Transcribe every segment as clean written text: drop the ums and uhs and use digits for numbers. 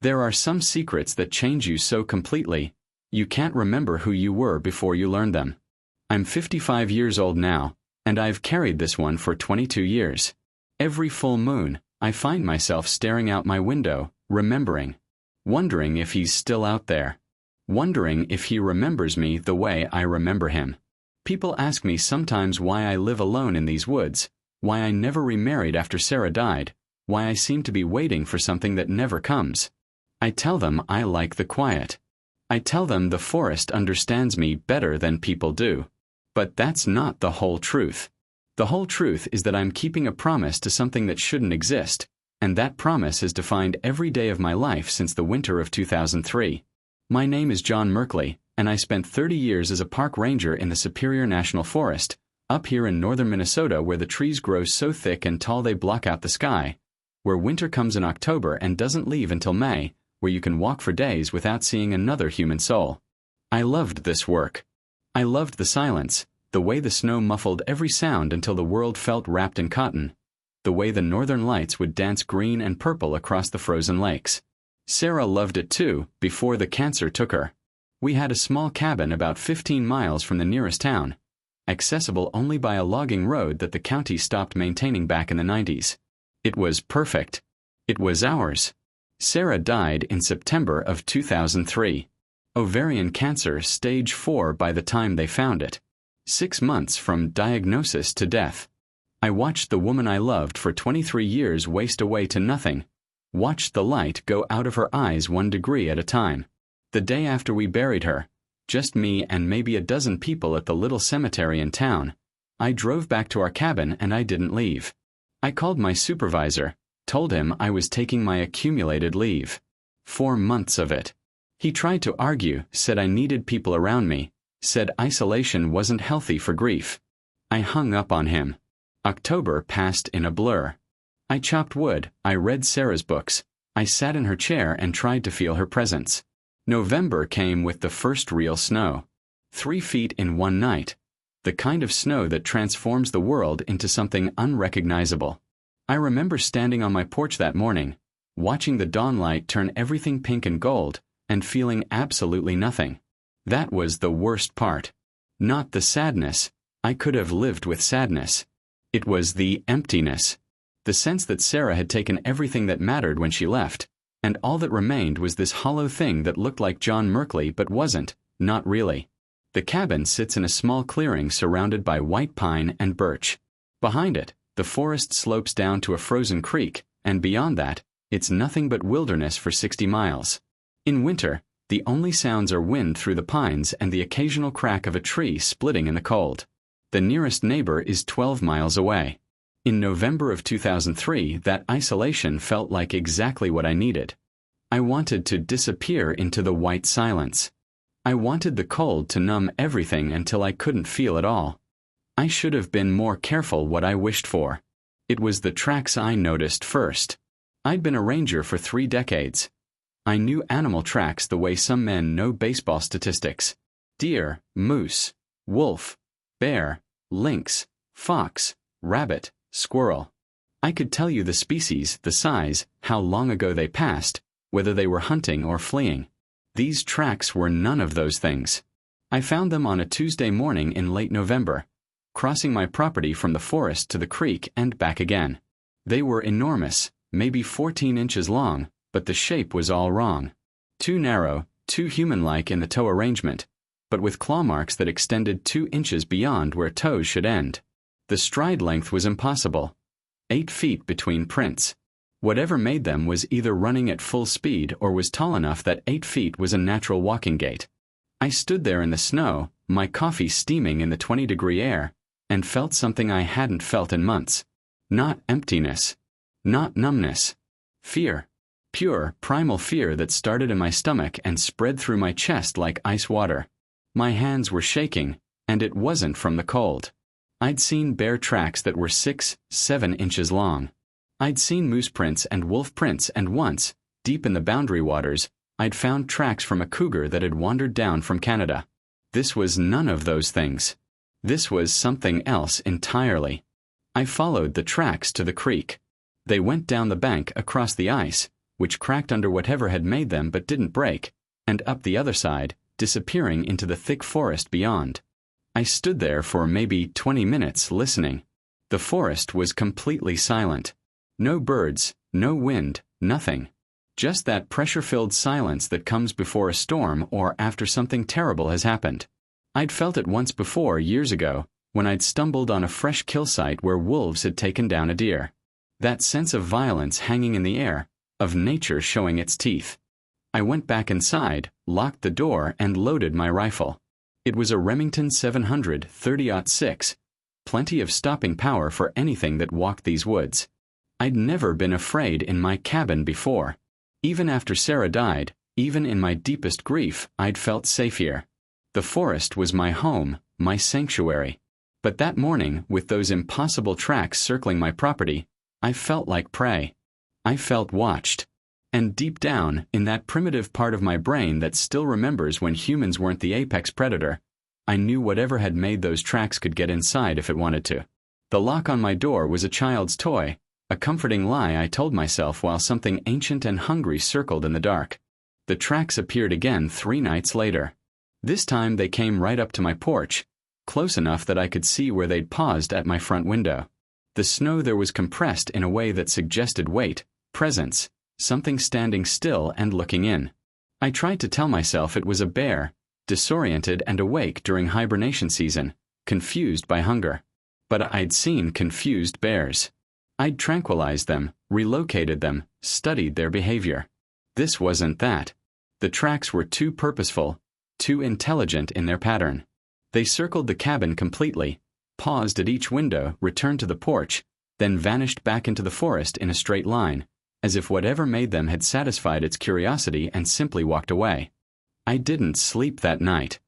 There are some secrets that change you so completely, you can't remember who you were before you learned them. I'm 55 years old now, and I've carried this one for 22 years. Every full moon, I find myself staring out my window, remembering. Wondering if he's still out there. Wondering if he remembers me the way I remember him. People ask me sometimes why I live alone in these woods, why I never remarried after Sarah died, why I seem to be waiting for something that never comes. I tell them I like the quiet. I tell them the forest understands me better than people do. But that's not the whole truth. The whole truth is that I'm keeping a promise to something that shouldn't exist, and that promise has defined every day of my life since the winter of 2003. My name is John Merkley, and I spent 30 years as a park ranger in the Superior National Forest, up here in northern Minnesota where the trees grow so thick and tall they block out the sky, where winter comes in October and doesn't leave until May, where you can walk for days without seeing another human soul. I loved this work. I loved the silence, the way the snow muffled every sound until the world felt wrapped in cotton, the way the northern lights would dance green and purple across the frozen lakes. Sarah loved it too, before the cancer took her. We had a small cabin about 15 miles from the nearest town, accessible only by a logging road that the county stopped maintaining back in the 90s. It was perfect. It was ours. Sarah died in September of 2003. Ovarian cancer stage 4 by the time they found it. 6 months from diagnosis to death. I watched the woman I loved for 23 years waste away to nothing. Watched the light go out of her eyes 1 degree at a time. The day after we buried her, just me and maybe a dozen people at the little cemetery in town, I drove back to our cabin and I didn't leave. I called my supervisor, told him I was taking my accumulated leave. 4 months of it. He tried to argue, said I needed people around me, said isolation wasn't healthy for grief. I hung up on him. October passed in a blur. I chopped wood, I read Sarah's books, I sat in her chair and tried to feel her presence. November came with the first real snow. 3 feet in one night. The kind of snow that transforms the world into something unrecognizable. I remember standing on my porch that morning, watching the dawnlight turn everything pink and gold, and feeling absolutely nothing. That was the worst part. Not the sadness. I could have lived with sadness. It was the emptiness. The sense that Sarah had taken everything that mattered when she left, and all that remained was this hollow thing that looked like John Merkley but wasn't, not really. The cabin sits in a small clearing surrounded by white pine and birch. Behind it, the forest slopes down to a frozen creek, and beyond that, it's nothing but wilderness for 60 miles. In winter, the only sounds are wind through the pines and the occasional crack of a tree splitting in the cold. The nearest neighbor is 12 miles away. In November of 2003, that isolation felt like exactly what I needed. I wanted to disappear into the white silence. I wanted the cold to numb everything until I couldn't feel it all. I should have been more careful what I wished for. It was the tracks I noticed first. I'd been a ranger for 3 decades. I knew animal tracks the way some men know baseball statistics. Deer, moose, wolf, bear, lynx, fox, rabbit, squirrel. I could tell you the species, the size, how long ago they passed, whether they were hunting or fleeing. These tracks were none of those things. I found them on a Tuesday morning in late November, crossing my property from the forest to the creek and back again. They were enormous, maybe 14 inches long, but the shape was all wrong. Too narrow, too human-like in the toe arrangement, but with claw marks that extended 2 inches beyond where toes should end. The stride length was impossible. 8 feet between prints. Whatever made them was either running at full speed or was tall enough that 8 feet was a natural walking gait. I stood there in the snow, my coffee steaming in the 20-degree air, and felt something I hadn't felt in months. Not emptiness. Not numbness. Fear. Pure, primal fear that started in my stomach and spread through my chest like ice water. My hands were shaking, and it wasn't from the cold. I'd seen bear tracks that were 6, 7 inches long. I'd seen moose prints and wolf prints, and once, deep in the boundary waters, I'd found tracks from a cougar that had wandered down from Canada. This was none of those things. This was something else entirely. I followed the tracks to the creek. They went down the bank across the ice, which cracked under whatever had made them but didn't break, and up the other side, disappearing into the thick forest beyond. I stood there for maybe 20 minutes listening. The forest was completely silent. No birds, no wind, nothing. Just that pressure-filled silence that comes before a storm or after something terrible has happened. I'd felt it once before, years ago, when I'd stumbled on a fresh kill site where wolves had taken down a deer. That sense of violence hanging in the air, of nature showing its teeth. I went back inside, locked the door, and loaded my rifle. It was a Remington 700 30-06, plenty of stopping power for anything that walked these woods. I'd never been afraid in my cabin before. Even after Sarah died, even in my deepest grief, I'd felt safe here. The forest was my home, my sanctuary. But that morning, with those impossible tracks circling my property, I felt like prey. I felt watched. And deep down, in that primitive part of my brain that still remembers when humans weren't the apex predator, I knew whatever had made those tracks could get inside if it wanted to. The lock on my door was a child's toy, a comforting lie I told myself while something ancient and hungry circled in the dark. The tracks appeared again 3 nights later. This time they came right up to my porch, close enough that I could see where they'd paused at my front window. The snow there was compressed in a way that suggested weight, presence, something standing still and looking in. I tried to tell myself it was a bear, disoriented and awake during hibernation season, confused by hunger. But I'd seen confused bears. I'd tranquilized them, relocated them, studied their behavior. This wasn't that. The tracks were too purposeful, too intelligent in their pattern. They circled the cabin completely, paused at each window, returned to the porch, then vanished back into the forest in a straight line, as if whatever made them had satisfied its curiosity and simply walked away. I didn't sleep that night.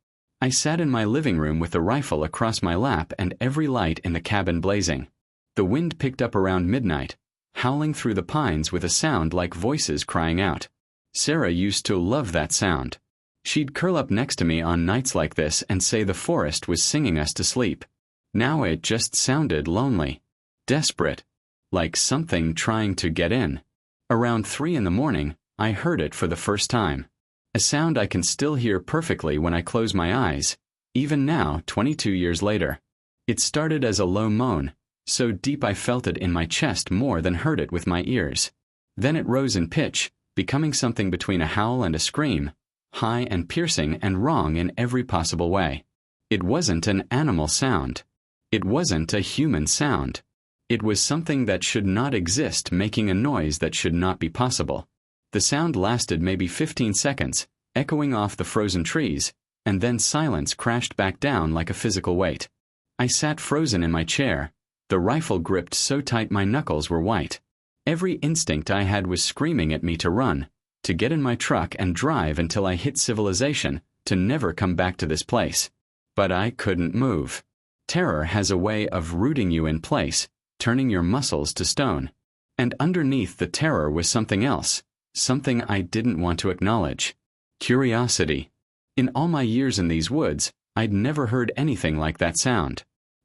I sat in my living room with the rifle across my lap and every light in the cabin blazing. The wind picked up around midnight, howling through the pines with a sound like voices crying out. Sarah used to love that sound. She'd curl up next to me on nights like this and say the forest was singing us to sleep. Now it just sounded lonely, desperate, like something trying to get in. Around 3 in the morning, I heard it for the first time. A sound I can still hear perfectly when I close my eyes, even now, 22 years later. It started as a low moan, so deep I felt it in my chest more than heard it with my ears. Then it rose in pitch, becoming something between a howl and a scream, high and piercing and wrong in every possible way. It wasn't an animal sound. It wasn't a human sound. It was something that should not exist making a noise that should not be possible. The sound lasted maybe 15 seconds, echoing off the frozen trees, and then silence crashed back down like a physical weight. I sat frozen in my chair, the rifle gripped so tight my knuckles were white. Every instinct I had was screaming at me to run, to get in my truck and drive until I hit civilization, to never come back to this place. But I couldn't move. Terror has a way of rooting you in place, turning your muscles to stone. And underneath the terror was something else, something I didn't want to acknowledge. Curiosity. In all my years in these woods, I'd never heard anything like that sound.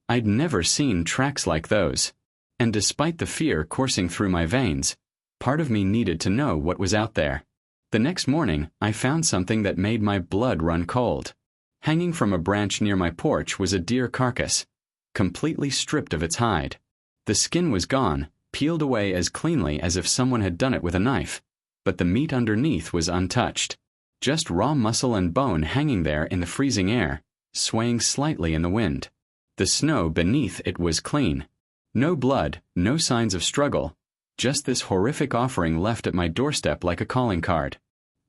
I'd never seen tracks like those. And despite the fear coursing through my veins, part of me needed to know what was out there. The next morning, I found something that made my blood run cold. Hanging from a branch near my porch was a deer carcass, completely stripped of its hide. The skin was gone, peeled away as cleanly as if someone had done it with a knife, but the meat underneath was untouched. Just raw muscle and bone hanging there in the freezing air, swaying slightly in the wind. The snow beneath it was clean. No blood, no signs of struggle, just this horrific offering left at my doorstep like a calling card.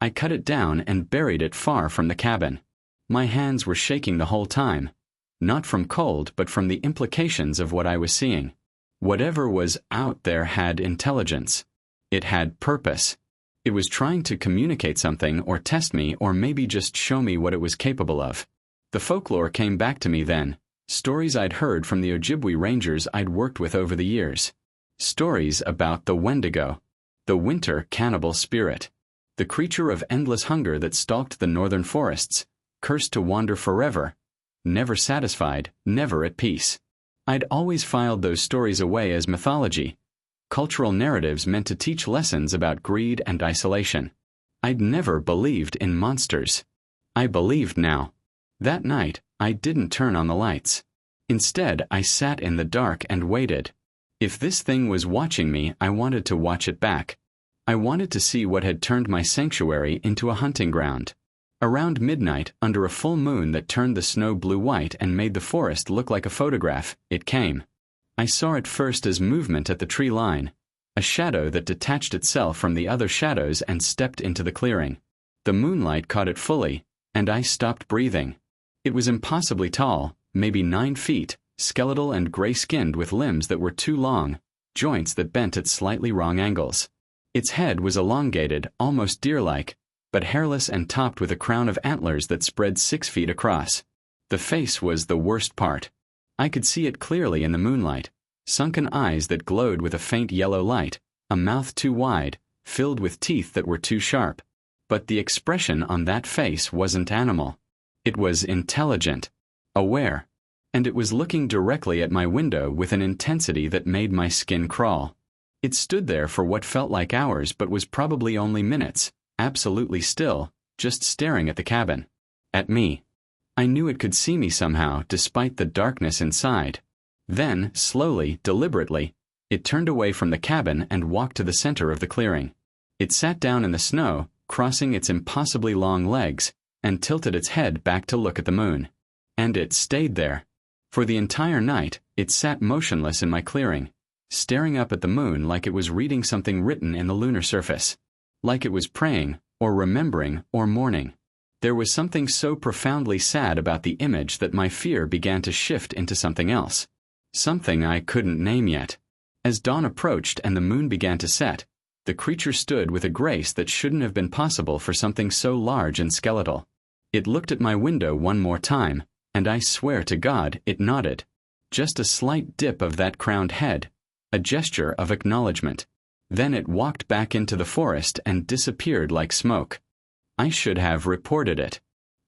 I cut it down and buried it far from the cabin. My hands were shaking the whole time, not from cold but from the implications of what I was seeing. Whatever was out there had intelligence. It had purpose. It was trying to communicate something or test me or maybe just show me what it was capable of. The folklore came back to me then, stories I'd heard from the Ojibwe rangers I'd worked with over the years. Stories about the Wendigo, the winter cannibal spirit, the creature of endless hunger that stalked the northern forests, cursed to wander forever, never satisfied, never at peace. I'd always filed those stories away as mythology, cultural narratives meant to teach lessons about greed and isolation. I'd never believed in monsters. I believed now. That night, I didn't turn on the lights. Instead, I sat in the dark and waited. If this thing was watching me, I wanted to watch it back. I wanted to see what had turned my sanctuary into a hunting ground. Around midnight, under a full moon that turned the snow blue-white and made the forest look like a photograph, it came. I saw it first as movement at the tree line, a shadow that detached itself from the other shadows and stepped into the clearing. The moonlight caught it fully, and I stopped breathing. It was impossibly tall, maybe 9 feet, skeletal and gray-skinned with limbs that were too long, joints that bent at slightly wrong angles. Its head was elongated, almost deer-like, but hairless and topped with a crown of antlers that spread 6 feet across. The face was the worst part. I could see it clearly in the moonlight, sunken eyes that glowed with a faint yellow light, a mouth too wide, filled with teeth that were too sharp. But the expression on that face wasn't animal. It was intelligent, aware, and it was looking directly at my window with an intensity that made my skin crawl. It stood there for what felt like hours but was probably only minutes, absolutely still, just staring at the cabin. At me. I knew it could see me somehow, despite the darkness inside. Then, slowly, deliberately, it turned away from the cabin and walked to the center of the clearing. It sat down in the snow, crossing its impossibly long legs, and tilted its head back to look at the moon. And it stayed there. For the entire night, it sat motionless in my clearing, staring up at the moon like it was reading something written in the lunar surface. Like it was praying, or remembering, or mourning. There was something so profoundly sad about the image that my fear began to shift into something else. Something I couldn't name yet. As dawn approached and the moon began to set, the creature stood with a grace that shouldn't have been possible for something so large and skeletal. It looked at my window one more time, and I swear to God, it nodded. Just a slight dip of that crowned head, a gesture of acknowledgement. Then it walked back into the forest and disappeared like smoke. I should have reported it.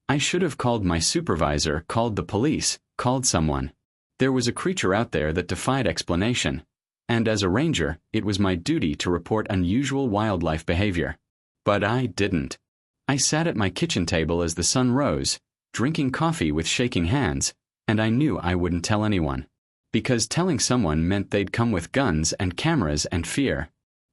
I should have called my supervisor, called the police, called someone. There was a creature out there that defied explanation, and as a ranger, it was my duty to report unusual wildlife behavior. But I didn't. I sat at my kitchen table as the sun rose, drinking coffee with shaking hands, and I knew I wouldn't tell anyone. Because telling someone meant they'd come with guns and cameras and fear.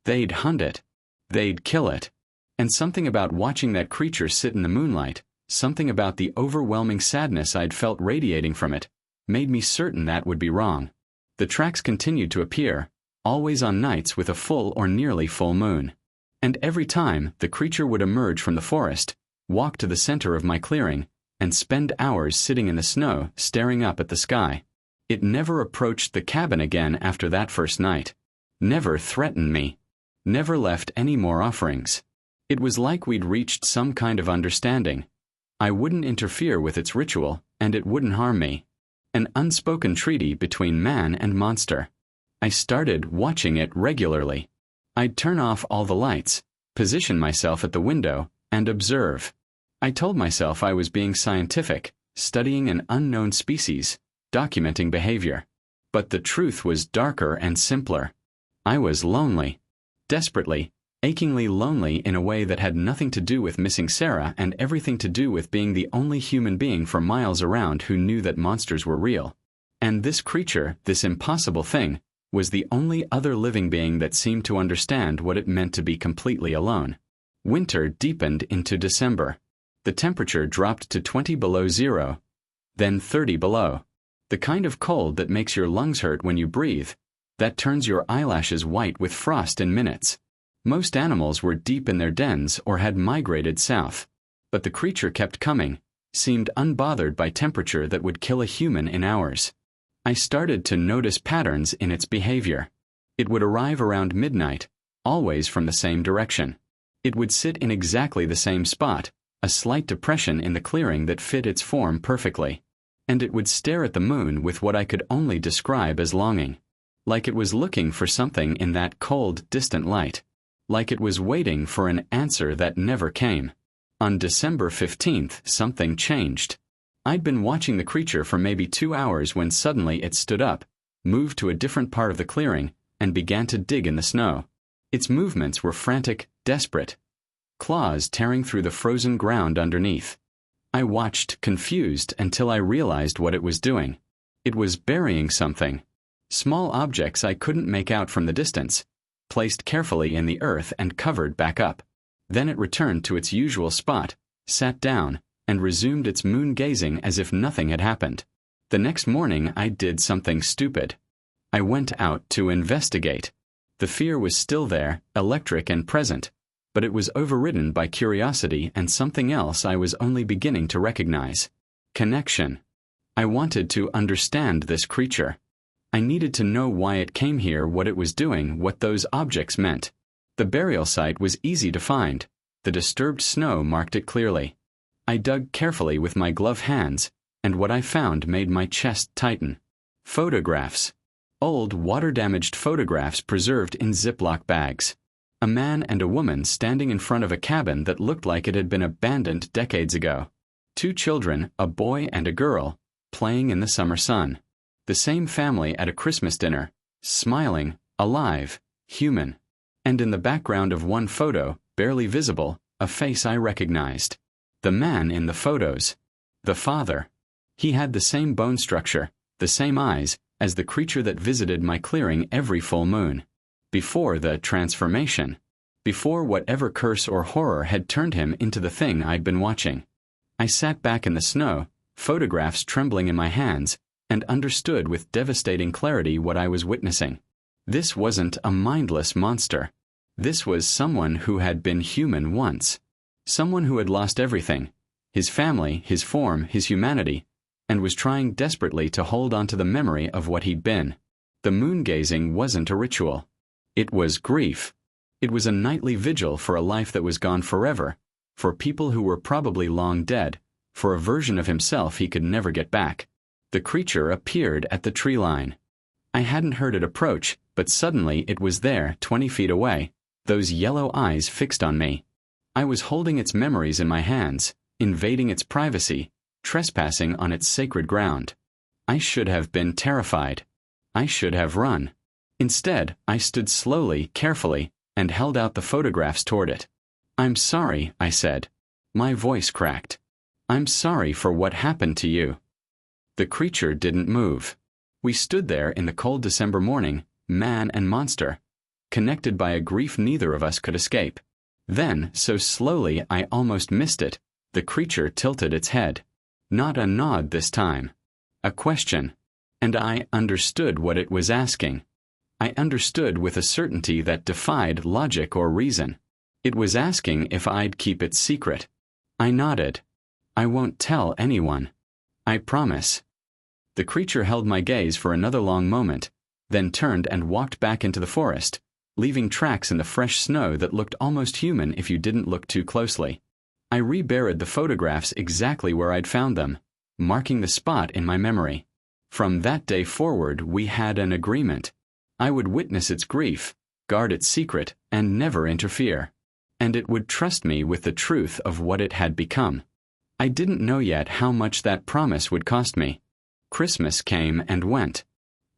They'd hunt it. They'd kill it. And something about watching that creature sit in the moonlight, something about the overwhelming sadness I'd felt radiating from it, made me certain that would be wrong. The tracks continued to appear, always on nights with a full or nearly full moon. And every time, the creature would emerge from the forest, walk to the center of my clearing, and spend hours sitting in the snow, staring up at the sky. It never approached the cabin again after that first night. Never threatened me. Never left any more offerings. It was like we'd reached some kind of understanding. I wouldn't interfere with its ritual, and it wouldn't harm me. An unspoken treaty between man and monster. I started watching it regularly. I'd turn off all the lights, position myself at the window, and observe. I told myself I was being scientific, studying an unknown species, documenting behavior. But the truth was darker and simpler. I was lonely. Desperately, achingly lonely in a way that had nothing to do with missing Sarah and everything to do with being the only human being for miles around who knew that monsters were real. And this creature, this impossible thing, was the only other living being that seemed to understand what it meant to be completely alone. Winter deepened into December. The temperature dropped to 20 below zero, then 30 below. The kind of cold that makes your lungs hurt when you breathe, that turns your eyelashes white with frost in minutes. Most animals were deep in their dens or had migrated south. But the creature kept coming, seemed unbothered by temperature that would kill a human in hours. I started to notice patterns in its behavior. It would arrive around midnight, always from the same direction. It would sit in exactly the same spot, a slight depression in the clearing that fit its form perfectly. And it would stare at the moon with what I could only describe as longing. Like it was looking for something in that cold, distant light. Like it was waiting for an answer that never came. On December 15th, something changed. I'd been watching the creature for maybe 2 hours when suddenly it stood up, moved to a different part of the clearing, and began to dig in the snow. Its movements were frantic, desperate, claws tearing through the frozen ground underneath. I watched, confused, until I realized what it was doing. It was burying something. Small objects I couldn't make out from the distance, placed carefully in the earth and covered back up. Then it returned to its usual spot, sat down, and resumed its moon-gazing as if nothing had happened. The next morning I did something stupid. I went out to investigate. The fear was still there, electric and present, but it was overridden by curiosity and something else I was only beginning to recognize. Connection. I wanted to understand this creature. I needed to know why it came here, what it was doing, what those objects meant. The burial site was easy to find. The disturbed snow marked it clearly. I dug carefully with my gloved hands, and what I found made my chest tighten. Photographs. Old, water-damaged photographs preserved in Ziploc bags. A man and a woman standing in front of a cabin that looked like it had been abandoned decades ago. 2 children, a boy and a girl, playing in the summer sun. The same family at a Christmas dinner, smiling, alive, human. And in the background of one photo, barely visible, a face I recognized. The man in the photos. The father. He had the same bone structure, the same eyes, as the creature that visited my clearing every full moon. Before the transformation. Before whatever curse or horror had turned him into the thing I'd been watching. I sat back in the snow, photographs trembling in my hands, and understood with devastating clarity what I was witnessing. This wasn't a mindless monster. This was someone who had been human once. Someone who had lost everything. His family, his form, his humanity, and was trying desperately to hold on to the memory of what he'd been. The moon-gazing wasn't a ritual. It was grief. It was a nightly vigil for a life that was gone forever, for people who were probably long dead, for a version of himself he could never get back. The creature appeared at the tree line. I hadn't heard it approach, but suddenly it was there, 20 feet away, those yellow eyes fixed on me. I was holding its memories in my hands, invading its privacy, trespassing on its sacred ground. I should have been terrified. I should have run. Instead, I stood slowly, carefully, and held out the photographs toward it. "I'm sorry," I said. My voice cracked. "I'm sorry for what happened to you." The creature didn't move. We stood there in the cold December morning, man and monster, connected by a grief neither of us could escape. Then, so slowly I almost missed it, the creature tilted its head. Not a nod this time. A question. And I understood what it was asking. I understood with a certainty that defied logic or reason. It was asking if I'd keep it secret. I nodded. "I won't tell anyone. I promise." The creature held my gaze for another long moment, then turned and walked back into the forest, leaving tracks in the fresh snow that looked almost human if you didn't look too closely. I reburied the photographs exactly where I'd found them, marking the spot in my memory. From that day forward, we had an agreement. I would witness its grief, guard its secret, and never interfere. And it would trust me with the truth of what it had become. I didn't know yet how much that promise would cost me. Christmas came and went.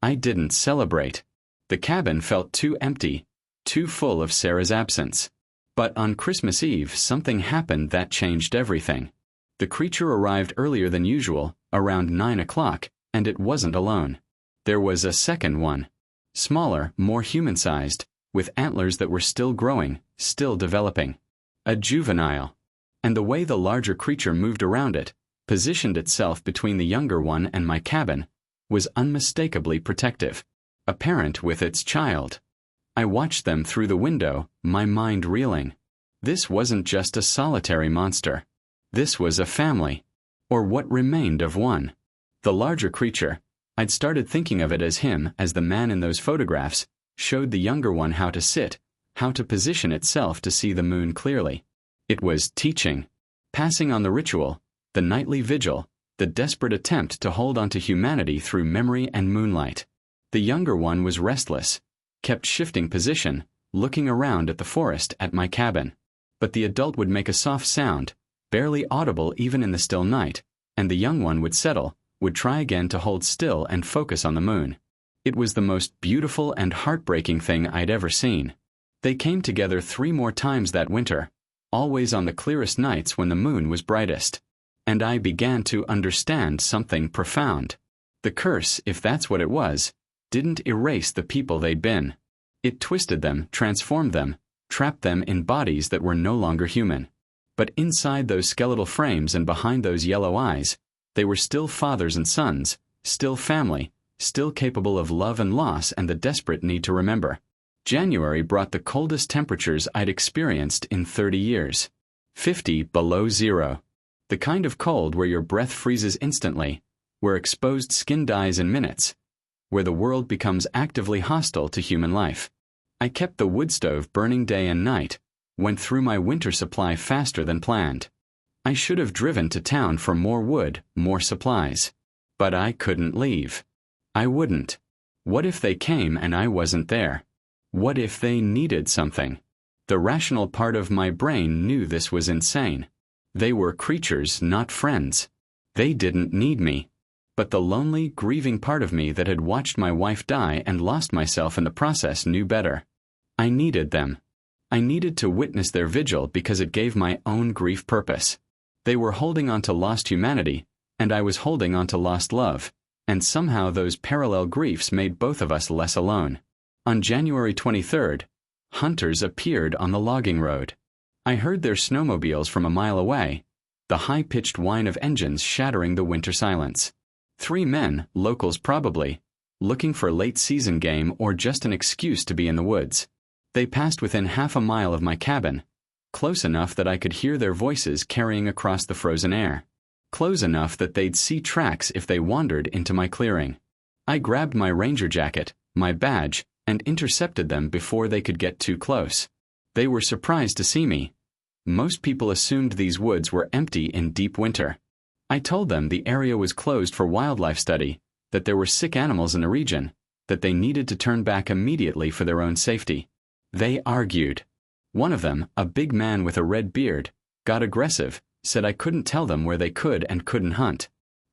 I didn't celebrate. The cabin felt too empty, too full of Sarah's absence. But on Christmas Eve, something happened that changed everything. The creature arrived earlier than usual, around 9 o'clock, and it wasn't alone. There was a second one. Smaller, more human-sized, with antlers that were still growing, still developing. A juvenile. And the way the larger creature moved around it, positioned itself between the younger one and my cabin, was unmistakably protective. A parent with its child. I watched them through the window, my mind reeling. This wasn't just a solitary monster. This was a family. Or what remained of one. The larger creature, I'd started thinking of it as him, as the man in those photographs, showed the younger one how to sit, how to position itself to see the moon clearly. It was teaching. Passing on the ritual, the nightly vigil, the desperate attempt to hold on to humanity through memory and moonlight. The younger one was restless, kept shifting position, looking around at the forest at my cabin. But the adult would make a soft sound, barely audible even in the still night, and the young one would settle, would try again to hold still and focus on the moon. It was the most beautiful and heartbreaking thing I'd ever seen. They came together 3 more times that winter, always on the clearest nights when the moon was brightest. And I began to understand something profound. The curse, if that's what it was, didn't erase the people they'd been. It twisted them, transformed them, trapped them in bodies that were no longer human. But inside those skeletal frames and behind those yellow eyes, they were still fathers and sons, still family, still capable of love and loss and the desperate need to remember. January brought the coldest temperatures I'd experienced in 30 years. 50 below zero. The kind of cold where your breath freezes instantly, where exposed skin dies in minutes, where the world becomes actively hostile to human life. I kept the wood stove burning day and night, went through my winter supply faster than planned. I should have driven to town for more wood, more supplies. But I couldn't leave. I wouldn't. What if they came and I wasn't there? What if they needed something? The rational part of my brain knew this was insane. They were creatures, not friends. They didn't need me. But the lonely, grieving part of me that had watched my wife die and lost myself in the process knew better. I needed them. I needed to witness their vigil because it gave my own grief purpose. They were holding on to lost humanity, and I was holding on to lost love, and somehow those parallel griefs made both of us less alone. On January 23rd, hunters appeared on the logging road. I heard their snowmobiles from a mile away, the high-pitched whine of engines shattering the winter silence. 3 men, locals probably, looking for late-season game or just an excuse to be in the woods. They passed within half a mile of my cabin, close enough that I could hear their voices carrying across the frozen air, close enough that they'd see tracks if they wandered into my clearing. I grabbed my ranger jacket, my badge, and intercepted them before they could get too close. They were surprised to see me. Most people assumed these woods were empty in deep winter. I told them the area was closed for wildlife study, that there were sick animals in the region, that they needed to turn back immediately for their own safety. They argued. One of them, a big man with a red beard, got aggressive, said I couldn't tell them where they could and couldn't hunt.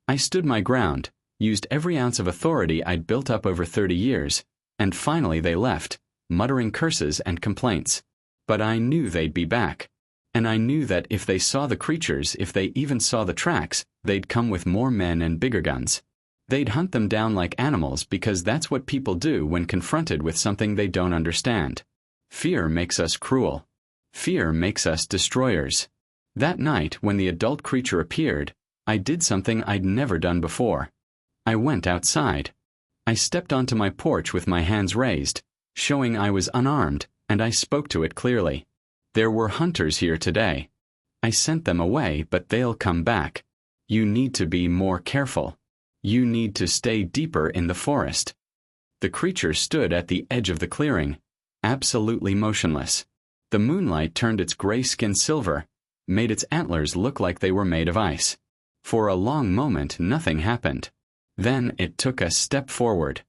I stood my ground, used every ounce of authority I'd built up over 30 years, and finally they left, muttering curses and complaints. But I knew they'd be back. And I knew that if they saw the creatures, if they even saw the tracks, they'd come with more men and bigger guns. They'd hunt them down like animals because that's what people do when confronted with something they don't understand. Fear makes us cruel. Fear makes us destroyers. That night, when the adult creature appeared, I did something I'd never done before. I went outside. I stepped onto my porch with my hands raised, showing I was unarmed, and I spoke to it clearly. There were hunters here today. I sent them away, but they'll come back. You need to be more careful. You need to stay deeper in the forest. The creature stood at the edge of the clearing, absolutely motionless. The moonlight turned its gray skin silver, made its antlers look like they were made of ice. For a long moment, nothing happened. Then it took a step forward.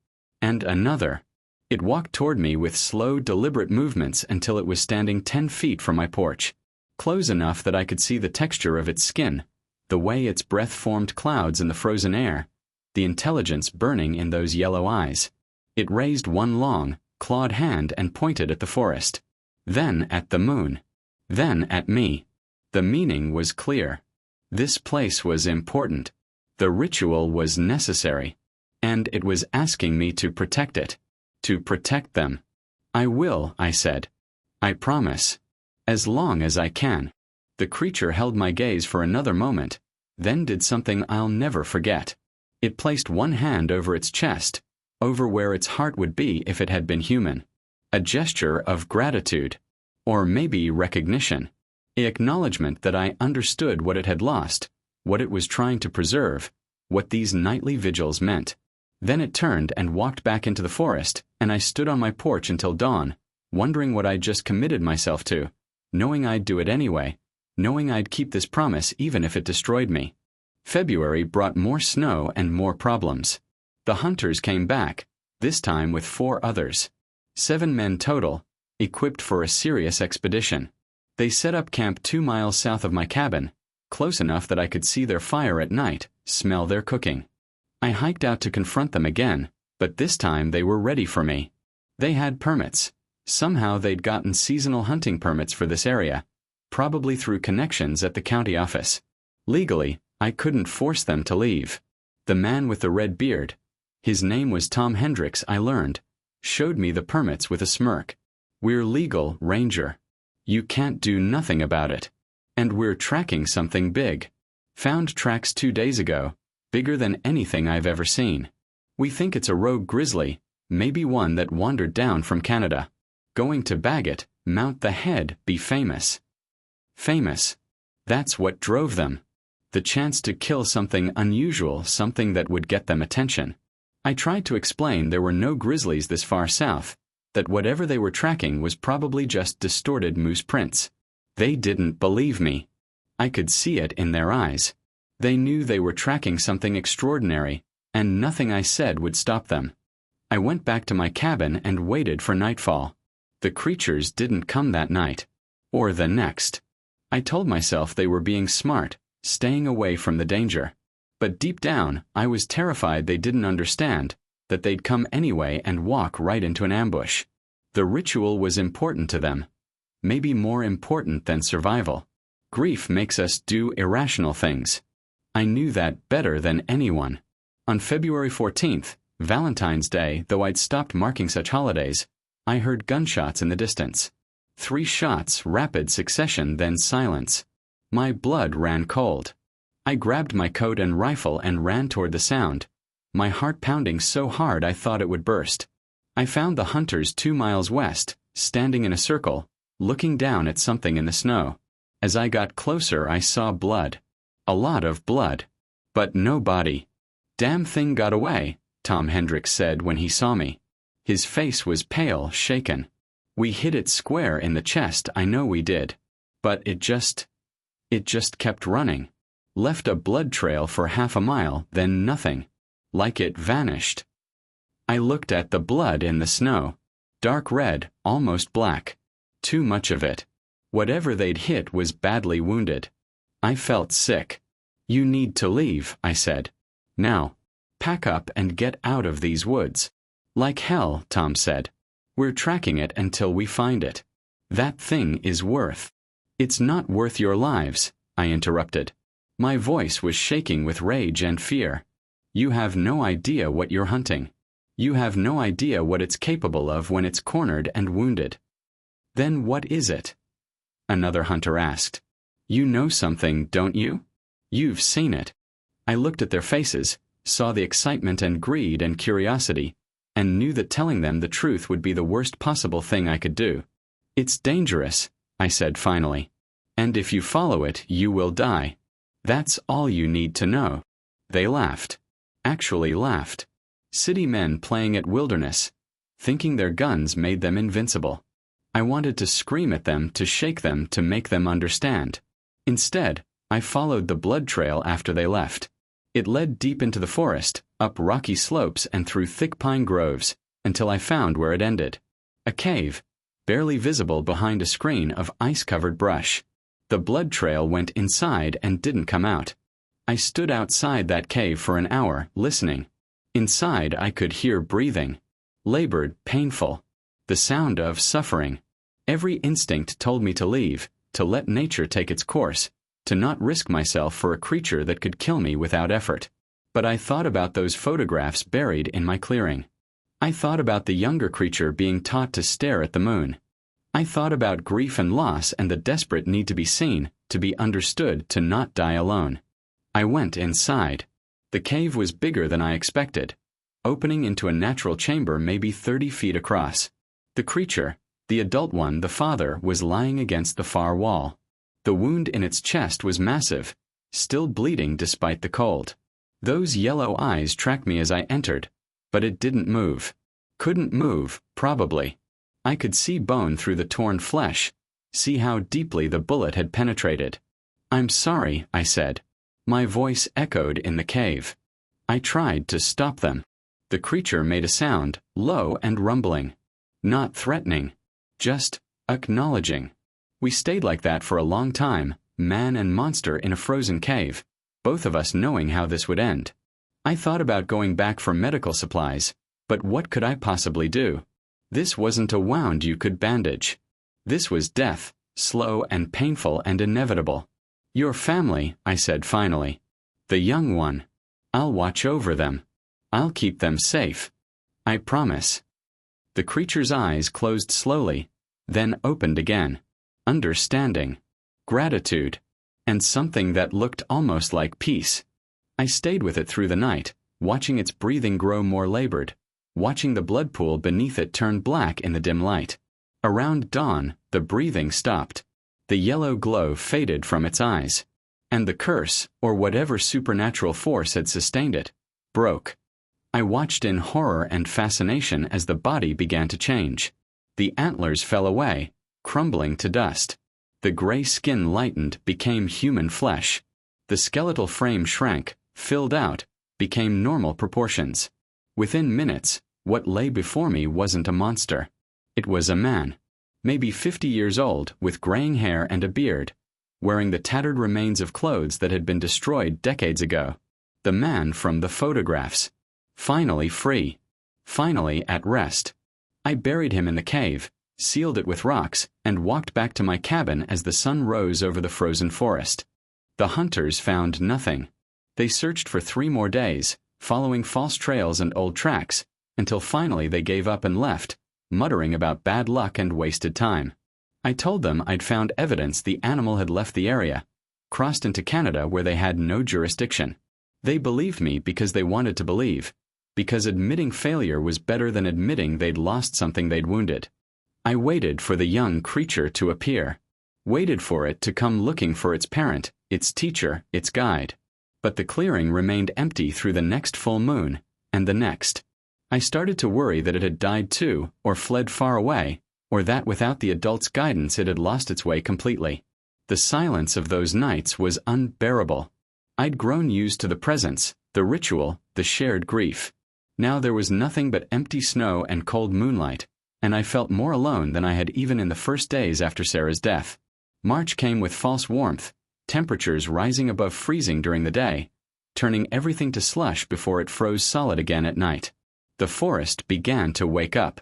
And another. It walked toward me with slow, deliberate movements until it was standing 10 feet from my porch, close enough that I could see the texture of its skin, the way its breath formed clouds in the frozen air, the intelligence burning in those yellow eyes. It raised one long, clawed hand and pointed at the forest. Then at the moon. Then at me. The meaning was clear. This place was important. The ritual was necessary. And it was asking me to protect it. To protect them. I will, I said. I promise. As long as I can. The creature held my gaze for another moment, then did something I'll never forget. It placed one hand over its chest, over where its heart would be if it had been human. A gesture of gratitude. Or maybe recognition. An acknowledgement that I understood what it had lost, what it was trying to preserve, what these nightly vigils meant. Then it turned and walked back into the forest, and I stood on my porch until dawn, wondering what I'd just committed myself to, knowing I'd do it anyway, knowing I'd keep this promise even if it destroyed me. February brought more snow and more problems. The hunters came back, this time with 4 others. 7 men total, equipped for a serious expedition. They set up camp 2 miles south of my cabin, close enough that I could see their fire at night, smell their cooking. I hiked out to confront them again, But this time they were ready for me. They had permits. Somehow they'd gotten seasonal hunting permits for this area, probably through connections at the county office. Legally, I couldn't force them to leave. The man with the red beard, his name was Tom Hendricks, I learned, showed me the permits with a smirk. "We're legal, Ranger. You can't do nothing about it. And we're tracking something big. Found tracks 2 days ago, bigger than anything I've ever seen. We think it's a rogue grizzly, maybe one that wandered down from Canada. Going to bag it, mount the head, be famous." Famous. That's what drove them. The chance to kill something unusual, something that would get them attention. I tried to explain there were no grizzlies this far south, that whatever they were tracking was probably just distorted moose prints. They didn't believe me. I could see it in their eyes. They knew they were tracking something extraordinary, and nothing I said would stop them. I went back to my cabin and waited for nightfall. The creatures didn't come that night. Or the next. I told myself they were being smart, staying away from the danger. But deep down, I was terrified they didn't understand, that they'd come anyway and walk right into an ambush. The ritual was important to them. Maybe more important than survival. Grief makes us do irrational things. I knew that better than anyone. On February 14th, Valentine's Day, though I'd stopped marking such holidays, I heard gunshots in the distance. 3 shots, rapid succession, then silence. My blood ran cold. I grabbed my coat and rifle and ran toward the sound, my heart pounding so hard I thought it would burst. I found the hunters 2 miles west, standing in a circle, looking down at something in the snow. As I got closer, I saw blood. A lot of blood. But no body. "Damn thing got away," Tom Hendricks said when he saw me. His face was pale, shaken. "We hit it square in the chest, I know we did. But it just kept running. Left a blood trail for half a mile, then nothing. Like it vanished." I looked at the blood in the snow. Dark red, almost black. Too much of it. Whatever they'd hit was badly wounded. I felt sick. "You need to leave," I said. "Now. Pack up and get out of these woods." "Like hell," Tom said. "We're tracking it until we find it. That thing is worth." "It's not worth your lives," I interrupted. My voice was shaking with rage and fear. "You have no idea what you're hunting. You have no idea what it's capable of when it's cornered and wounded." "Then what is it?" another hunter asked. "You know something, don't you? You've seen it." I looked at their faces, saw the excitement and greed and curiosity, and knew that telling them the truth would be the worst possible thing I could do. "It's dangerous," I said finally. "And if you follow it, you will die. That's all you need to know." They laughed. Actually laughed. City men playing at wilderness, thinking their guns made them invincible. I wanted to scream at them, to shake them, to make them understand. Instead, I followed the blood trail after they left. It led deep into the forest, up rocky slopes and through thick pine groves, until I found where it ended. A cave, barely visible behind a screen of ice-covered brush. The blood trail went inside and didn't come out. I stood outside that cave for an hour, listening. Inside I could hear breathing. Labored, painful. The sound of suffering. Every instinct told me to leave, to let nature take its course, to not risk myself for a creature that could kill me without effort. But I thought about those photographs buried in my clearing. I thought about the younger creature being taught to stare at the moon. I thought about grief and loss and the desperate need to be seen, to be understood, to not die alone. I went inside. The cave was bigger than I expected, opening into a natural chamber maybe 30 feet across. The creature, the adult one, the father, was lying against the far wall. The wound in its chest was massive, still bleeding despite the cold. Those yellow eyes tracked me as I entered, but it didn't move. Couldn't move, probably. I could see bone through the torn flesh, see how deeply the bullet had penetrated. "I'm sorry," I said. My voice echoed in the cave. I tried to stop them. The creature made a sound, low and rumbling. Not threatening. Just acknowledging. We stayed like that for a long time, man and monster in a frozen cave, both of us knowing how this would end. I thought about going back for medical supplies, But what could I possibly do? This wasn't a wound you could bandage. This was death, slow and painful and inevitable. Your family, I said finally. The young one. I'll watch over them. I'll keep them safe. I promise. The creature's eyes closed slowly, then opened again. Understanding. Gratitude. And something that looked almost like peace. I stayed with it through the night, watching its breathing grow more labored, watching the blood pool beneath it turn black in the dim light. Around dawn, the breathing stopped. The yellow glow faded from its eyes. And the curse, or whatever supernatural force had sustained it, broke. I watched in horror and fascination as the body began to change. The antlers fell away, crumbling to dust. The gray skin lightened, became human flesh. The skeletal frame shrank, filled out, became normal proportions. Within minutes, what lay before me wasn't a monster. It was a man, maybe 50 years old, with graying hair and a beard, wearing the tattered remains of clothes that had been destroyed decades ago. The man from the photographs. Finally free. Finally at rest. I buried him in the cave, sealed it with rocks, and walked back to my cabin as the sun rose over the frozen forest. The hunters found nothing. They searched for 3 more days, following false trails and old tracks, until finally they gave up and left, muttering about bad luck and wasted time. I told them I'd found evidence the animal had left the area, crossed into Canada where they had no jurisdiction. They believed me because they wanted to believe, because admitting failure was better than admitting they'd lost something they'd wounded. I waited for the young creature to appear, waited for it to come looking for its parent, its teacher, its guide. But the clearing remained empty through the next full moon, and the next. I started to worry that it had died too, or fled far away, or that without the adult's guidance it had lost its way completely. The silence of those nights was unbearable. I'd grown used to the presence, the ritual, the shared grief. Now there was nothing but empty snow and cold moonlight, and I felt more alone than I had even in the first days after Sarah's death. March came with false warmth, temperatures rising above freezing during the day, turning everything to slush before it froze solid again at night. The forest began to wake up.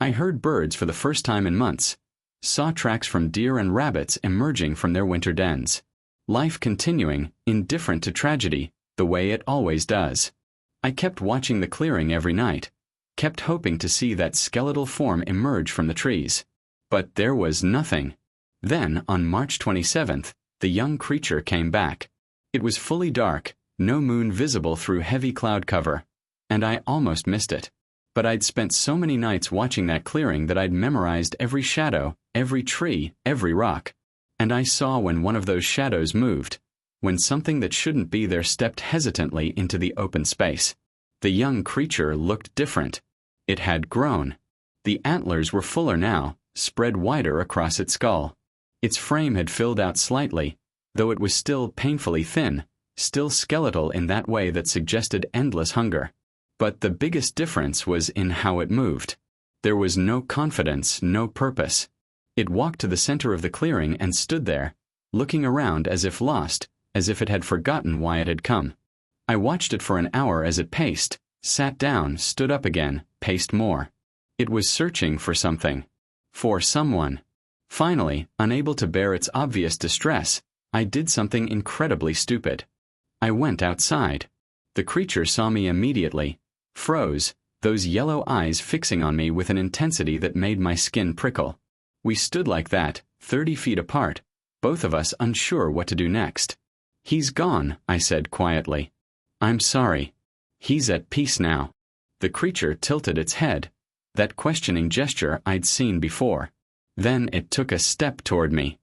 I heard birds for the first time in months, saw tracks from deer and rabbits emerging from their winter dens. Life continuing, indifferent to tragedy, the way it always does. I kept watching the clearing every night, kept hoping to see that skeletal form emerge from the trees. But there was nothing. Then, on March 27th, the young creature came back. It was fully dark, no moon visible through heavy cloud cover, and I almost missed it. But I'd spent so many nights watching that clearing that I'd memorized every shadow, every tree, every rock. And I saw when one of those shadows moved, when something that shouldn't be there stepped hesitantly into the open space. The young creature looked different. It had grown. The antlers were fuller now, spread wider across its skull. Its frame had filled out slightly, though it was still painfully thin, still skeletal in that way that suggested endless hunger. But the biggest difference was in how it moved. There was no confidence, no purpose. It walked to the center of the clearing and stood there, looking around as if lost, as if it had forgotten why it had come. I watched it for an hour as it paced, sat down, stood up again, paced more. It was searching for something. For someone. Finally, unable to bear its obvious distress, I did something incredibly stupid. I went outside. The creature saw me immediately, froze, those yellow eyes fixing on me with an intensity that made my skin prickle. We stood like that, 30 feet apart, both of us unsure what to do next. "He's gone," I said quietly. "I'm sorry. He's at peace now." The creature tilted its head, that questioning gesture I'd seen before. Then it took a step toward me.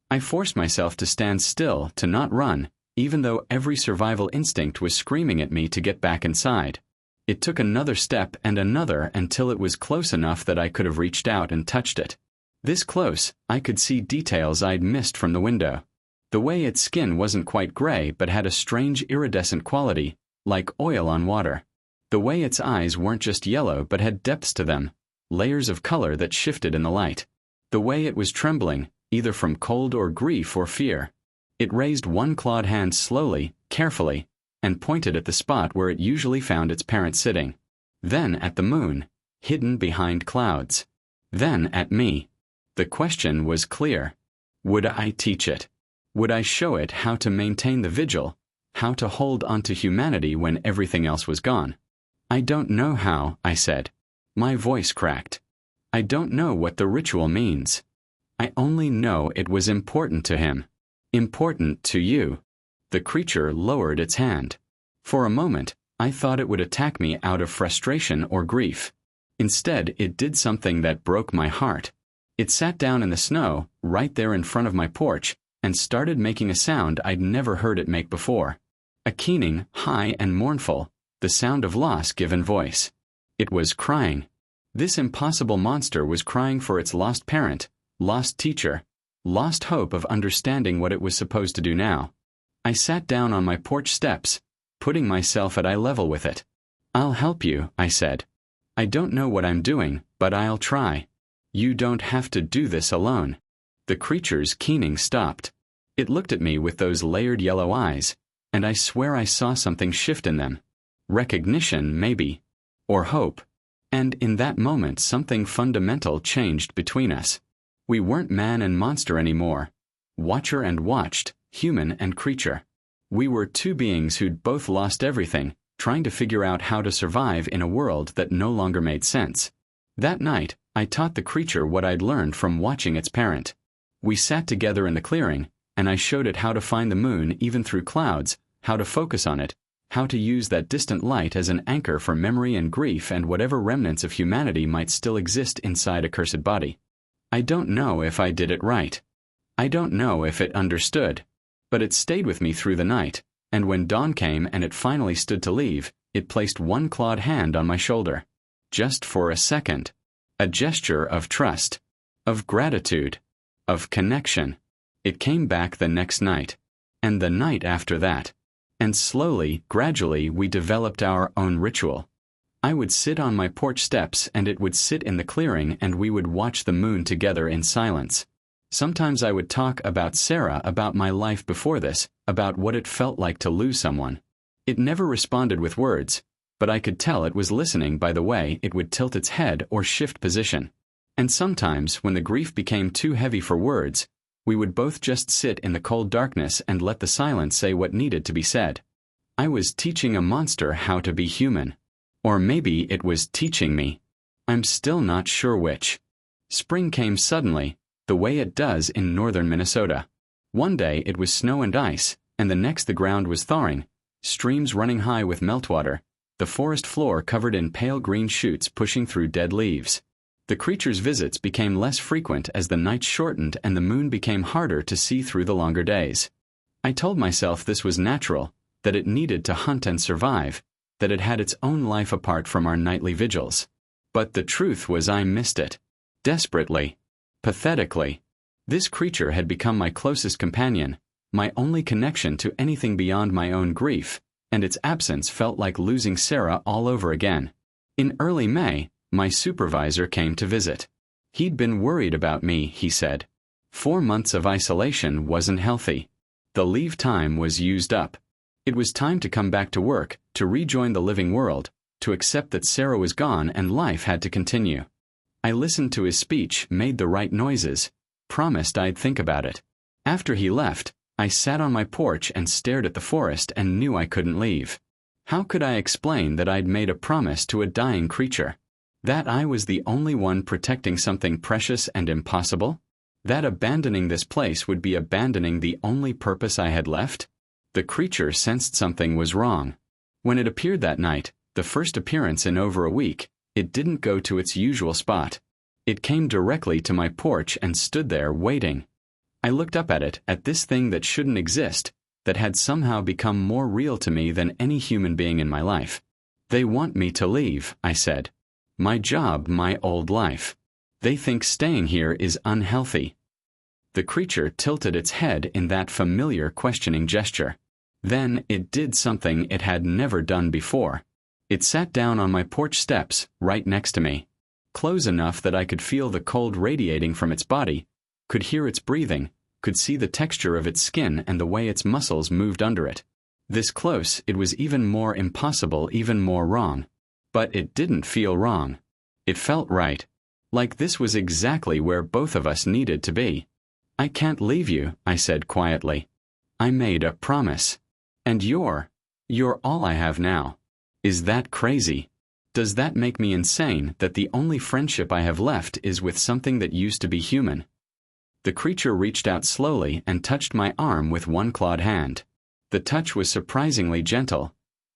I forced myself to stand still, to not run, even though every survival instinct was screaming at me to get back inside. It took another step and another until it was close enough that I could have reached out and touched it. This close, I could see details I'd missed from the window. The way its skin wasn't quite gray but had a strange iridescent quality, like oil on water. The way its eyes weren't just yellow but had depths to them, layers of color that shifted in the light. The way it was trembling, either from cold or grief or fear. It raised one clawed hand slowly, carefully, and pointed at the spot where it usually found its parent sitting. then at the moon, hidden behind clouds, then at me. The question was clear. Would I teach it? Would I show it how to maintain the vigil, how to hold onto humanity when everything else was gone? I don't know how, I said. My voice cracked. I don't know what the ritual means. I only know it was important to him. Important to you. The creature lowered its hand. For a moment, I thought it would attack me out of frustration or grief. Instead, it did something that broke my heart. It sat down in the snow, right there in front of my porch, and started making a sound I'd never heard it make before. A keening, high and mournful, the sound of loss given voice. It was crying. This impossible monster was crying for its lost parent, lost teacher, lost hope of understanding what it was supposed to do now. I sat down on my porch steps, putting myself at eye level with it. I'll help you, I said. I don't know what I'm doing, but I'll try. You don't have to do this alone. The creature's keening stopped. It looked at me with those layered yellow eyes, and I swear I saw something shift in them. Recognition, maybe. Or hope. And in that moment something fundamental changed between us. We weren't man and monster anymore. Watcher and watched, human and creature. We were two beings who'd both lost everything, trying to figure out how to survive in a world that no longer made sense. That night, I taught the creature what I'd learned from watching its parent. We sat together in the clearing, and I showed it how to find the moon even through clouds, how to focus on it, how to use that distant light as an anchor for memory and grief and whatever remnants of humanity might still exist inside a cursed body. I don't know if I did it right. I don't know if it understood. But it stayed with me through the night, and when dawn came and it finally stood to leave, it placed one clawed hand on my shoulder. Just for a second. A gesture of trust, of gratitude, of connection. It came back the next night, and the night after that. And slowly, gradually, we developed our own ritual. I would sit on my porch steps and it would sit in the clearing and we would watch the moon together in silence. Sometimes I would talk about Sarah, about my life before this, about what it felt like to lose someone. It never responded with words, but I could tell it was listening by the way it would tilt its head or shift position. And sometimes, when the grief became too heavy for words, we would both just sit in the cold darkness and let the silence say what needed to be said. I was teaching a monster how to be human. Or maybe it was teaching me. I'm still not sure which. Spring came suddenly, the way it does in northern Minnesota. One day it was snow and ice, and the next the ground was thawing, streams running high with meltwater, the forest floor covered in pale green shoots pushing through dead leaves. The creature's visits became less frequent as the nights shortened and the moon became harder to see through the longer days. I told myself this was natural, that it needed to hunt and survive, that it had its own life apart from our nightly vigils. But the truth was I missed it. Desperately. Pathetically. This creature had become my closest companion, my only connection to anything beyond my own grief, and its absence felt like losing Sarah all over again. In early May, my supervisor came to visit. He'd been worried about me, he said. 4 months of isolation wasn't healthy. The leave time was used up. It was time to come back to work, to rejoin the living world, to accept that Sarah was gone and life had to continue. I listened to his speech, made the right noises, promised I'd think about it. After he left, I sat on my porch and stared at the forest and knew I couldn't leave. How could I explain that I'd made a promise to a dying creature? That I was the only one protecting something precious and impossible? That abandoning this place would be abandoning the only purpose I had left? The creature sensed something was wrong. When it appeared that night, the first appearance in over a week, it didn't go to its usual spot. It came directly to my porch and stood there waiting. I looked up at it, at this thing that shouldn't exist, that had somehow become more real to me than any human being in my life. They want me to leave, I said. My job, my old life. They think staying here is unhealthy. The creature tilted its head in that familiar questioning gesture. Then it did something it had never done before. It sat down on my porch steps, right next to me. Close enough that I could feel the cold radiating from its body, could hear its breathing, could see the texture of its skin and the way its muscles moved under it. This close, it was even more impossible, even more wrong. But it didn't feel wrong. It felt right. Like this was exactly where both of us needed to be. "I can't leave you," I said quietly. "I made a promise. And you're all I have now." Is that crazy? Does that make me insane that the only friendship I have left is with something that used to be human? The creature reached out slowly and touched my arm with one clawed hand. The touch was surprisingly gentle,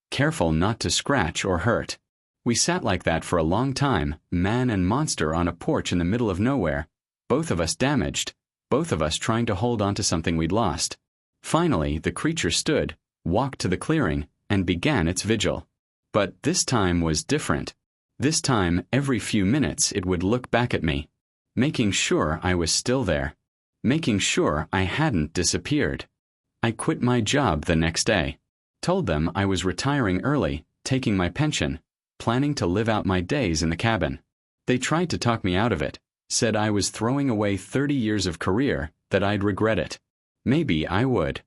careful not to scratch or hurt. We sat like that for a long time, man and monster on a porch in the middle of nowhere, both of us damaged, both of us trying to hold on to something we'd lost. Finally, the creature stood, walked to the clearing, and began its vigil. But this time was different. This time, every few minutes it would look back at me, making sure I was still there, making sure I hadn't disappeared. I quit my job the next day, told them I was retiring early, taking my pension, planning to live out my days in the cabin. They tried to talk me out of it, said I was throwing away 30 years of career, that I'd regret it. Maybe I would.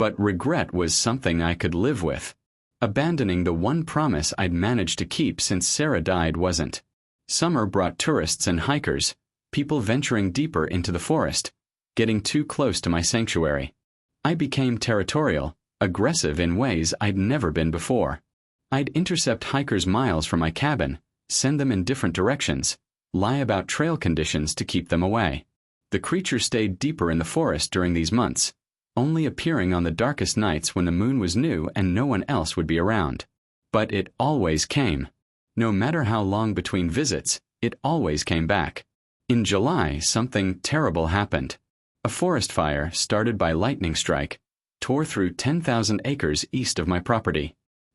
But regret was something I could live with. Abandoning the one promise I'd managed to keep since Sarah died wasn't. Summer brought tourists and hikers, people venturing deeper into the forest, getting too close to my sanctuary. I became territorial, aggressive in ways I'd never been before. I'd intercept hikers miles from my cabin, send them in different directions, lie about trail conditions to keep them away. The creature stayed deeper in the forest during these months, only appearing on the darkest nights when the moon was new and no one else would be around. But it always came. No matter how long between visits, it always came back. In July, something terrible happened. A forest fire, started by lightning strike, tore through 10,000 acres east of my property.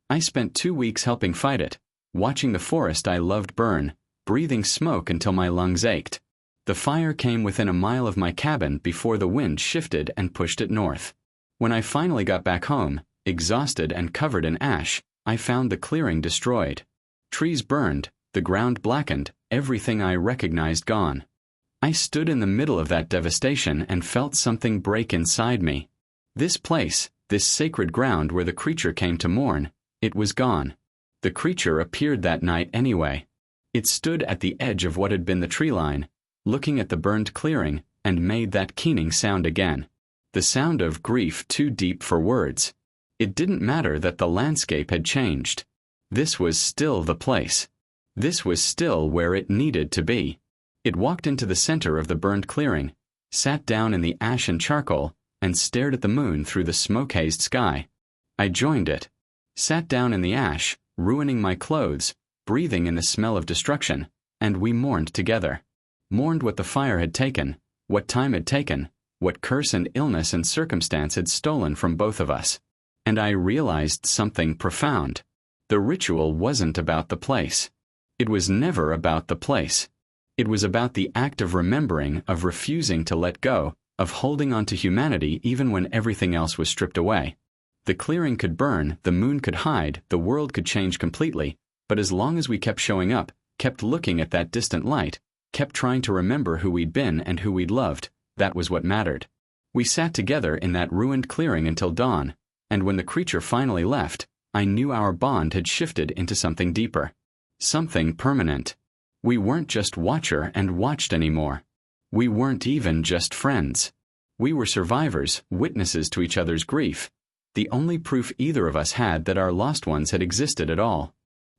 I spent 2 weeks helping fight it, watching the forest I loved burn, breathing smoke until my lungs ached. The fire came within a mile of my cabin before the wind shifted and pushed it north. When I finally got back home, exhausted and covered in ash, I found the clearing destroyed. Trees burned, the ground blackened, everything I recognized gone. I stood in the middle of that devastation and felt something break inside me. This place, this sacred ground where the creature came to mourn, it was gone. The creature appeared that night anyway. It stood at the edge of what had been the tree line, looking at the burned clearing, and made that keening sound again. The sound of grief too deep for words. It didn't matter that the landscape had changed. This was still the place. This was still where it needed to be. It walked into the center of the burned clearing, sat down in the ash and charcoal, and stared at the moon through the smoke-hazed sky. I joined it. Sat down in the ash, ruining my clothes, breathing in the smell of destruction, and we mourned together. Mourned what the fire had taken, what time had taken, what curse and illness and circumstance had stolen from both of us. And I realized something profound. The ritual wasn't about the place. It was never about the place. It was about the act of remembering, of refusing to let go, of holding on to humanity even when everything else was stripped away. The clearing could burn, the moon could hide, the world could change completely, but as long as we kept showing up, kept looking at that distant light, kept trying to remember who we'd been and who we'd loved, that was what mattered. We sat together in that ruined clearing until dawn, and when the creature finally left, I knew our bond had shifted into something deeper. Something permanent. We weren't just watcher and watched anymore. We weren't even just friends. We were survivors, witnesses to each other's grief, the only proof either of us had that our lost ones had existed at all.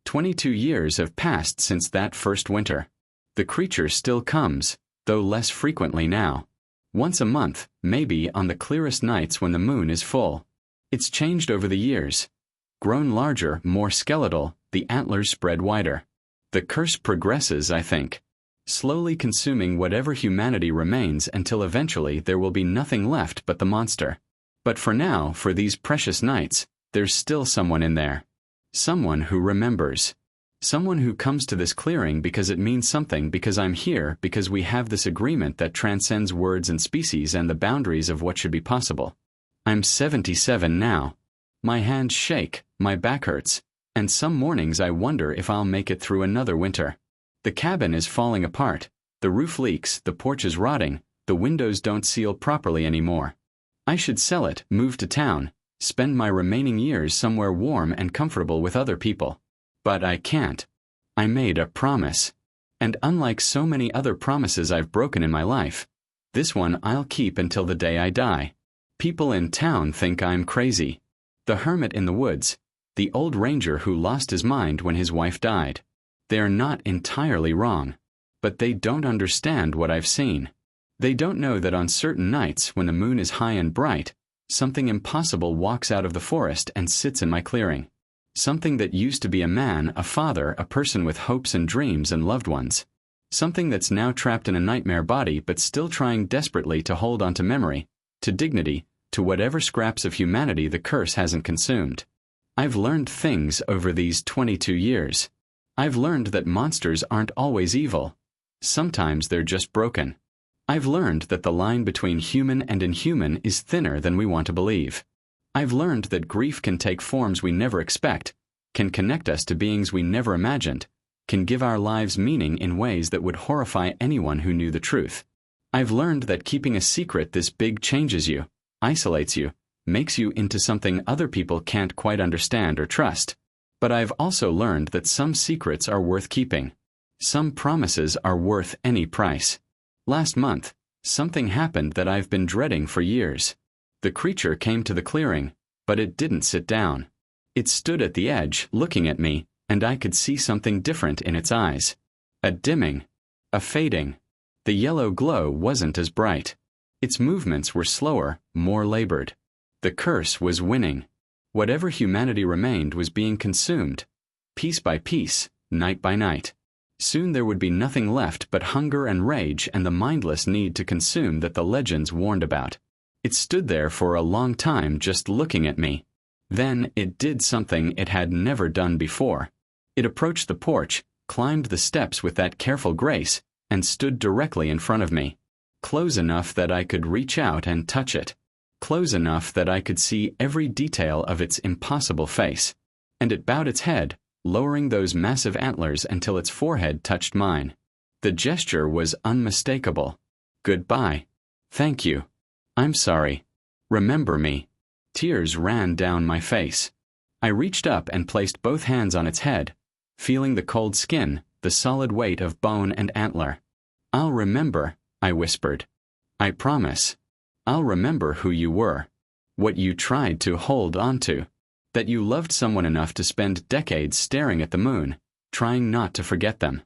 22 years have passed since that first winter. The creature still comes, though less frequently now. Once a month, maybe on the clearest nights when the moon is full. It's changed over the years. Grown larger, more skeletal, the antlers spread wider. The curse progresses, I think, slowly consuming whatever humanity remains until eventually there will be nothing left but the monster. But for now, for these precious nights, there's still someone in there. Someone who remembers. Someone who comes to this clearing because it means something, because I'm here, because we have this agreement that transcends words and species and the boundaries of what should be possible. I'm 77 now. My hands shake, my back hurts, and some mornings I wonder if I'll make it through another winter. The cabin is falling apart, the roof leaks, the porch is rotting, the windows don't seal properly anymore. I should sell it, move to town, spend my remaining years somewhere warm and comfortable with other people. But I can't. I made a promise. And unlike so many other promises I've broken in my life, this one I'll keep until the day I die. People in town think I'm crazy. The hermit in the woods, the old ranger who lost his mind when his wife died. They are not entirely wrong, but they don't understand what I've seen. They don't know that on certain nights when the moon is high and bright, something impossible walks out of the forest and sits in my clearing. Something that used to be a man, a father, a person with hopes and dreams and loved ones. Something that's now trapped in a nightmare body but still trying desperately to hold on to memory, to dignity, to whatever scraps of humanity the curse hasn't consumed. I've learned things over these 22 years. I've learned that monsters aren't always evil. Sometimes they're just broken. I've learned that the line between human and inhuman is thinner than we want to believe. I've learned that grief can take forms we never expect, can connect us to beings we never imagined, can give our lives meaning in ways that would horrify anyone who knew the truth. I've learned that keeping a secret this big changes you, isolates you, makes you into something other people can't quite understand or trust. But I've also learned that some secrets are worth keeping. Some promises are worth any price. Last month, something happened that I've been dreading for years. The creature came to the clearing, but it didn't sit down. It stood at the edge, looking at me, and I could see something different in its eyes. A dimming. A fading. The yellow glow wasn't as bright. Its movements were slower, more labored. The curse was winning. Whatever humanity remained was being consumed, piece by piece, night by night. Soon there would be nothing left but hunger and rage and the mindless need to consume that the legends warned about. It stood there for a long time just looking at me. Then it did something it had never done before. It approached the porch, climbed the steps with that careful grace, and stood directly in front of me. Close enough that I could reach out and touch it. Close enough that I could see every detail of its impossible face. And it bowed its head, lowering those massive antlers until its forehead touched mine. The gesture was unmistakable. Goodbye. Thank you. I'm sorry. Remember me. Tears ran down my face. I reached up and placed both hands on its head, feeling the cold skin, the solid weight of bone and antler. I'll remember, I whispered. I promise. I'll remember who you were. What you tried to hold on to. That you loved someone enough to spend decades staring at the moon, trying not to forget them.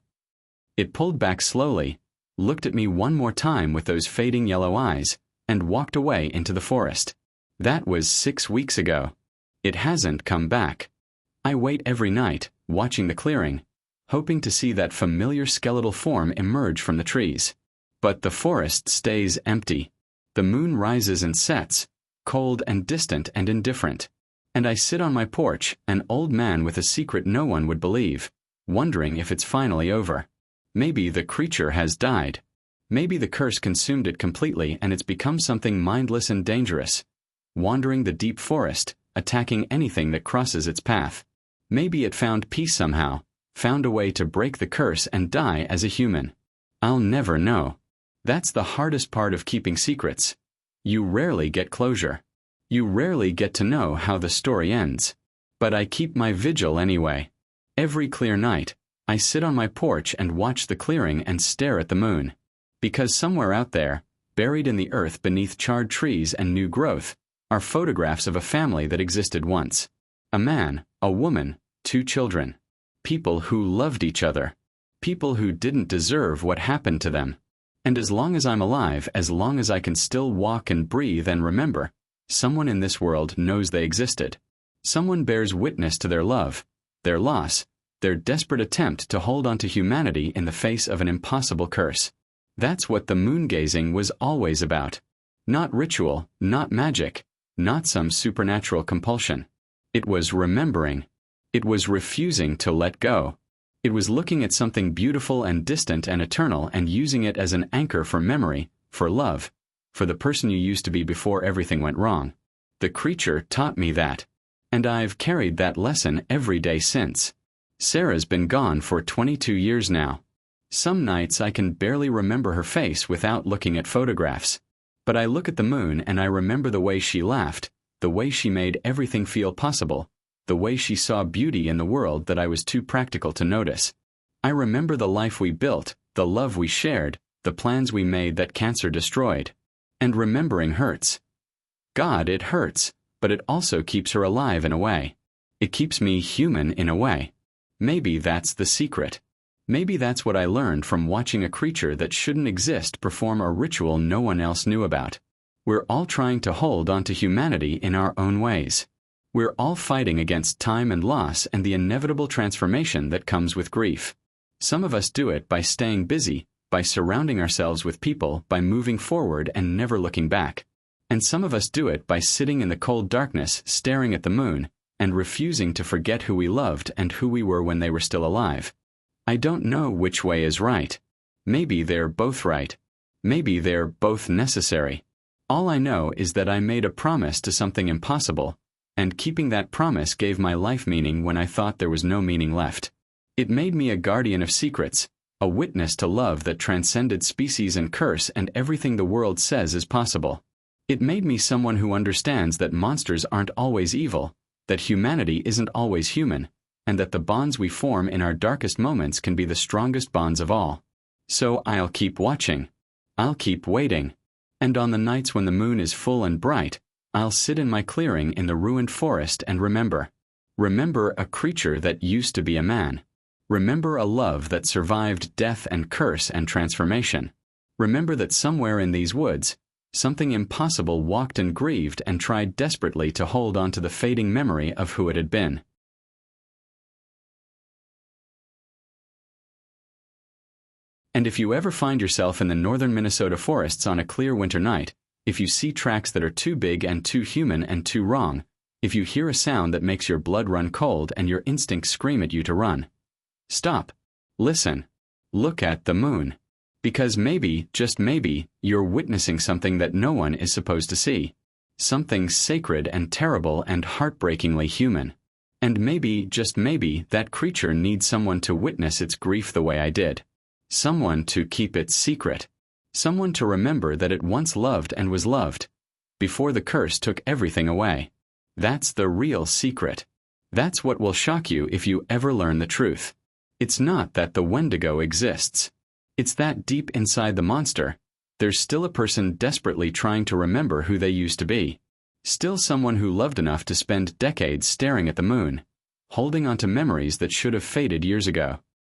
It pulled back slowly, looked at me one more time with those fading yellow eyes, and walked away into the forest. That was 6 weeks ago. It hasn't come back. I wait every night, watching the clearing, hoping to see that familiar skeletal form emerge from the trees. But the forest stays empty. The moon rises and sets, cold and distant and indifferent. And I sit on my porch, an old man with a secret no one would believe, wondering if it's finally over. Maybe the creature has died. Maybe the curse consumed it completely and it's become something mindless and dangerous, wandering the deep forest, attacking anything that crosses its path. Maybe it found peace somehow, found a way to break the curse and die as a human. I'll never know. That's the hardest part of keeping secrets. You rarely get closure. You rarely get to know how the story ends. But I keep my vigil anyway. Every clear night, I sit on my porch and watch the clearing and stare at the moon. Because somewhere out there, buried in the earth beneath charred trees and new growth, are photographs of a family that existed once. A man, a woman, 2 children. People who loved each other. People who didn't deserve what happened to them. And as long as I'm alive, as long as I can still walk and breathe and remember, someone in this world knows they existed. Someone bears witness to their love, their loss, their desperate attempt to hold on to humanity in the face of an impossible curse. That's what the moon gazing was always about. Not ritual, not magic, not some supernatural compulsion. It was remembering. It was refusing to let go. It was looking at something beautiful and distant and eternal and using it as an anchor for memory, for love, for the person you used to be before everything went wrong. The creature taught me that. And I've carried that lesson every day since. Sarah's been gone for 22 years now. Some nights I can barely remember her face without looking at photographs. But I look at the moon and I remember the way she laughed, the way she made everything feel possible, the way she saw beauty in the world that I was too practical to notice. I remember the life we built, the love we shared, the plans we made that cancer destroyed. And remembering hurts. God, it hurts, but it also keeps her alive in a way. It keeps me human in a way. Maybe that's the secret. Maybe that's what I learned from watching a creature that shouldn't exist perform a ritual no one else knew about. We're all trying to hold on to humanity in our own ways. We're all fighting against time and loss and the inevitable transformation that comes with grief. Some of us do it by staying busy, by surrounding ourselves with people, by moving forward and never looking back. And some of us do it by sitting in the cold darkness, staring at the moon, and refusing to forget who we loved and who we were when they were still alive. I don't know which way is right. Maybe they're both right. Maybe they're both necessary. All I know is that I made a promise to something impossible, and keeping that promise gave my life meaning when I thought there was no meaning left. It made me a guardian of secrets, a witness to love that transcended species and curse and everything the world says is possible. It made me someone who understands that monsters aren't always evil, that humanity isn't always human, and that the bonds we form in our darkest moments can be the strongest bonds of all. So I'll keep watching. I'll keep waiting. And on the nights when the moon is full and bright, I'll sit in my clearing in the ruined forest and remember. Remember a creature that used to be a man. Remember a love that survived death and curse and transformation. Remember that somewhere in these woods, something impossible walked and grieved and tried desperately to hold on to the fading memory of who it had been. And if you ever find yourself in the northern Minnesota forests on a clear winter night, if you see tracks that are too big and too human and too wrong, if you hear a sound that makes your blood run cold and your instincts scream at you to run, stop. Listen. Look at the moon. Because maybe, just maybe, you're witnessing something that no one is supposed to see. Something sacred and terrible and heartbreakingly human. And maybe, just maybe, that creature needs someone to witness its grief the way I did. Someone to keep it secret. Someone to remember that it once loved and was loved, before the curse took everything away. That's the real secret. That's what will shock you if you ever learn the truth. It's not that the Wendigo exists. It's that deep inside the monster, there's still a person desperately trying to remember who they used to be. Still someone who loved enough to spend decades staring at the moon, holding on to memories that should have faded years ago.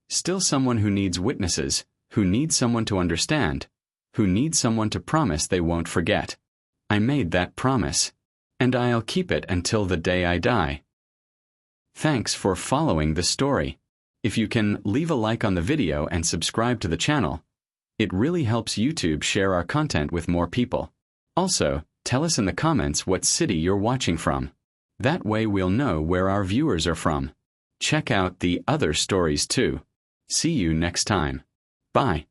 Still someone who needs witnesses, who needs someone to understand, who needs someone to promise they won't forget. I made that promise. And I'll keep it until the day I die. Thanks for following the story. If you can, leave a like on the video and subscribe to the channel. It really helps YouTube share our content with more people. Also, tell us in the comments what city you're watching from. That way we'll know where our viewers are from. Check out the other stories too. See you next time. Bye.